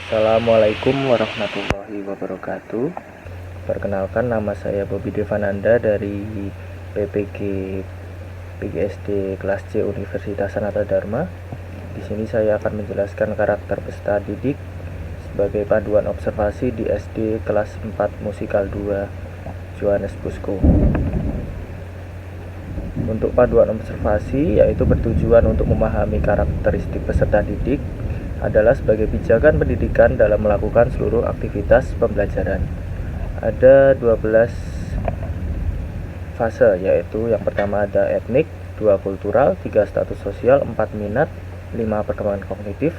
Assalamualaikum warahmatullahi wabarakatuh. Perkenalkan, nama saya Bobi Devananda dari PPG PGSD kelas C Universitas Sanata Dharma. Di sini saya akan menjelaskan karakter peserta didik sebagai panduan observasi di SD kelas 4 Musikal 2 Johannes Bosco. Untuk panduan observasi yaitu bertujuan untuk memahami karakteristik peserta didik adalah sebagai pijakan pendidikan dalam melakukan seluruh aktivitas pembelajaran. Ada 12 fase, yaitu yang pertama ada etnik, 2 kultural, 3 status sosial, 4 minat, 5 perkembangan kognitif,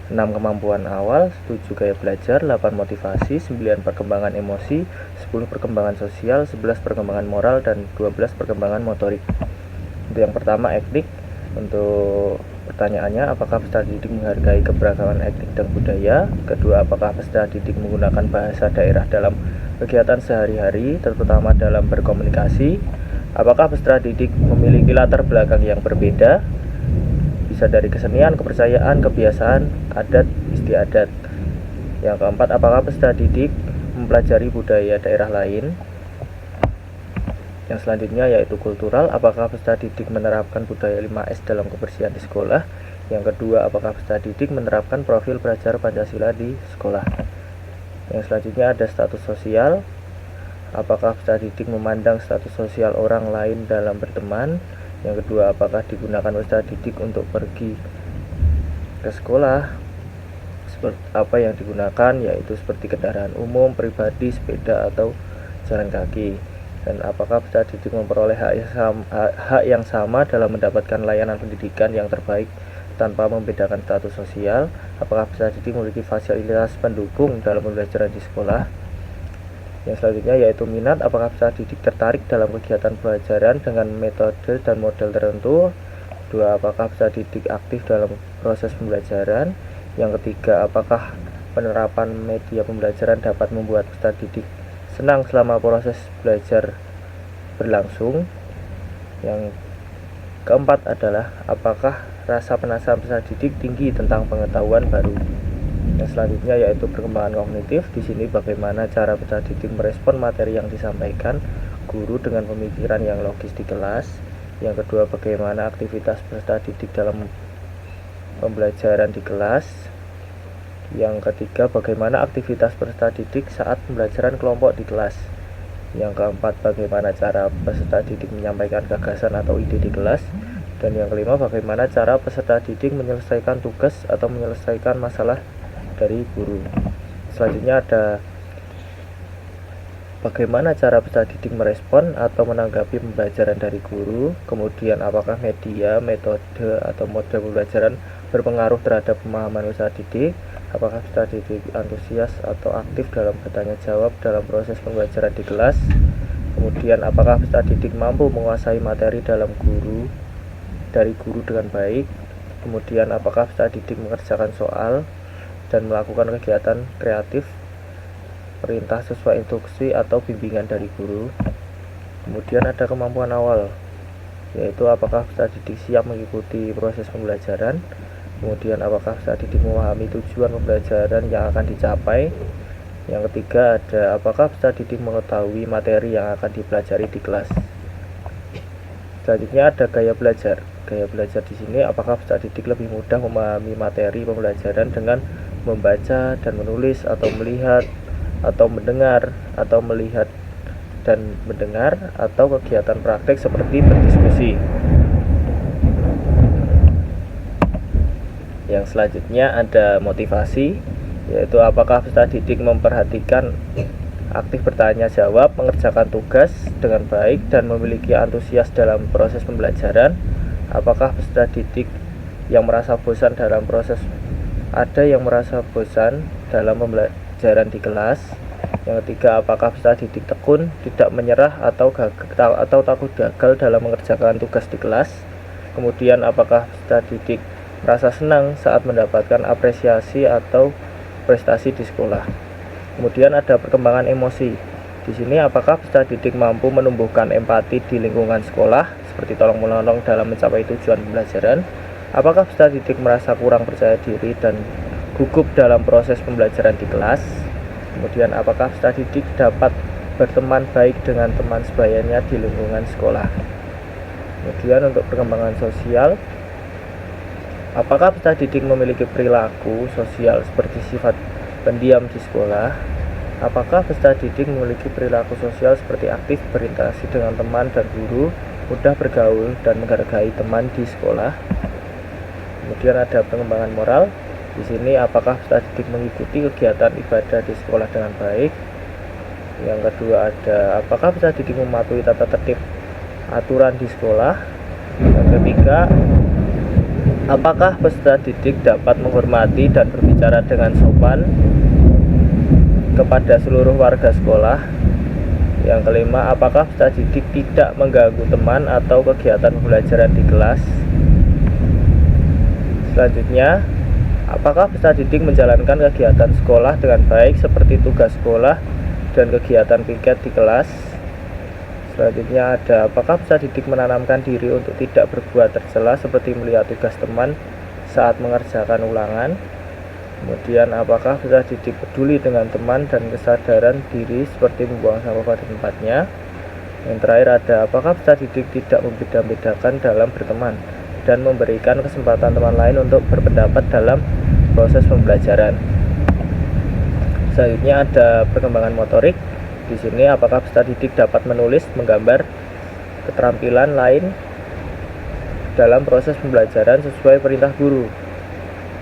6 kemampuan awal, 7 gaya belajar, 8 motivasi, 9 perkembangan emosi, 10 perkembangan sosial, 11 perkembangan moral, dan 12 perkembangan motorik. Untuk yang pertama etnik, untuk pertanyaannya, apakah peserta didik menghargai keberagaman etnik dan budaya? Kedua, apakah peserta didik menggunakan bahasa daerah dalam kegiatan sehari-hari, terutama dalam berkomunikasi? Apakah peserta didik memiliki latar belakang yang berbeda? Bisa dari kesenian, kepercayaan, kebiasaan, adat, istiadat. Yang keempat, apakah peserta didik mempelajari budaya daerah lain? Yang selanjutnya yaitu kultural, apakah peserta didik menerapkan budaya 5S dalam kebersihan di sekolah? Yang kedua, apakah peserta didik menerapkan profil belajar Pancasila di sekolah? Yang selanjutnya ada status sosial, apakah peserta didik memandang status sosial orang lain dalam berteman? Yang kedua, apakah digunakan peserta didik untuk pergi ke sekolah? Seperti apa yang digunakan, yaitu seperti kendaraan umum, pribadi, sepeda, atau jalan kaki. Dan apakah peserta didik memperoleh hak yang sama dalam mendapatkan layanan pendidikan yang terbaik tanpa membedakan status sosial? Apakah peserta didik memiliki fasilitas pendukung dalam pembelajaran di sekolah? Yang selanjutnya yaitu minat, apakah peserta didik tertarik dalam kegiatan pembelajaran dengan metode dan model tertentu? Dua, apakah peserta didik aktif dalam proses pembelajaran? Yang ketiga, apakah penerapan media pembelajaran dapat membuat peserta didik senang selama proses belajar berlangsung? Yang keempat adalah apakah rasa penasaran peserta didik tinggi tentang pengetahuan baru? Yang selanjutnya yaitu perkembangan kognitif. Di sini bagaimana cara peserta didik merespon materi yang disampaikan guru dengan pemikiran yang logis di kelas. Yang kedua, bagaimana aktivitas peserta didik dalam pembelajaran di kelas. Yang ketiga, bagaimana aktivitas peserta didik saat pembelajaran kelompok di kelas. Yang keempat, bagaimana cara peserta didik menyampaikan gagasan atau ide di kelas. Dan yang kelima, bagaimana cara peserta didik menyelesaikan tugas atau menyelesaikan masalah dari guru. Selanjutnya ada bagaimana cara peserta didik merespon atau menanggapi pembelajaran dari guru. Kemudian apakah media, metode, atau model pembelajaran berpengaruh terhadap pemahaman peserta didik. Apakah peserta didik antusias atau aktif dalam bertanya jawab dalam proses pembelajaran di kelas. Kemudian apakah peserta didik mampu menguasai materi dari guru dengan baik. Kemudian apakah peserta didik mengerjakan soal dan melakukan kegiatan kreatif, perintah sesuai instruksi atau bimbingan dari guru. Kemudian ada kemampuan awal, yaitu apakah peserta didik siap mengikuti proses pembelajaran. Kemudian apakah peserta didik memahami tujuan pembelajaran yang akan dicapai. Yang ketiga ada apakah peserta didik mengetahui materi yang akan dipelajari di kelas. Selanjutnya ada gaya belajar. Gaya belajar di sini apakah peserta didik lebih mudah memahami materi pembelajaran dengan membaca dan menulis, atau melihat atau mendengar, atau melihat dan mendengar, atau kegiatan praktek seperti berdiskusi. Yang selanjutnya ada motivasi, yaitu apakah peserta didik memperhatikan aktif bertanya jawab, mengerjakan tugas dengan baik, dan memiliki antusias dalam proses pembelajaran. Apakah peserta didik yang merasa bosan dalam proses dalam pembelajaran di kelas. Yang ketiga, apakah peserta didik tekun, tidak menyerah, atau takut gagal dalam mengerjakan tugas di kelas. Kemudian apakah peserta didik merasa senang saat mendapatkan apresiasi atau prestasi di sekolah. Kemudian ada perkembangan emosi. Di sini apakah peserta didik mampu menumbuhkan empati di lingkungan sekolah, seperti tolong-menolong dalam mencapai tujuan pembelajaran. Apakah peserta didik merasa kurang percaya diri dan gugup dalam proses pembelajaran di kelas. Kemudian apakah peserta didik dapat berteman baik dengan teman sebayanya di lingkungan sekolah. Kemudian untuk perkembangan sosial, apakah peserta didik memiliki perilaku sosial seperti sifat pendiam di sekolah. Apakah peserta didik memiliki perilaku sosial seperti aktif berinteraksi dengan teman dan guru, mudah bergaul dan menghargai teman di sekolah. Kemudian ada pengembangan moral. Di sini apakah peserta didik mengikuti kegiatan ibadah di sekolah dengan baik. Yang kedua ada apakah peserta didik mematuhi tata tertib aturan di sekolah. Yang ketiga, apakah peserta didik dapat menghormati dan berbicara dengan sopan kepada seluruh warga sekolah. Yang kelima, apakah peserta didik tidak mengganggu teman atau kegiatan pembelajaran di kelas. Selanjutnya, apakah peserta didik menjalankan kegiatan sekolah dengan baik seperti tugas sekolah dan kegiatan piket di kelas. Selanjutnya ada apakah peserta didik menanamkan diri untuk tidak berbuat tercela seperti melihat tugas teman saat mengerjakan ulangan. Kemudian apakah peserta didik peduli dengan teman dan kesadaran diri seperti membuang sampah pada tempatnya. Yang terakhir ada apakah peserta didik tidak membeda-bedakan dalam berteman dan memberikan kesempatan teman lain untuk berpendapat dalam proses pembelajaran. Selanjutnya ada perkembangan motorik. Di sini apakah peserta didik dapat menulis, menggambar, keterampilan lain dalam proses pembelajaran sesuai perintah guru.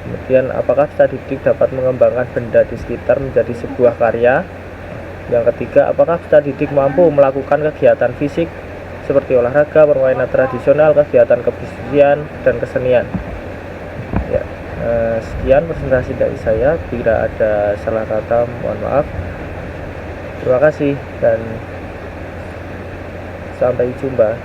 Kemudian apakah peserta didik dapat mengembangkan benda di sekitar menjadi sebuah karya. Yang ketiga, apakah peserta didik mampu melakukan kegiatan fisik seperti olahraga, permainan tradisional, kegiatan kebersihan, dan kesenian. Ya, sekian presentasi dari saya. Bila ada salah kata, mohon maaf. Terima kasih dan sampai jumpa.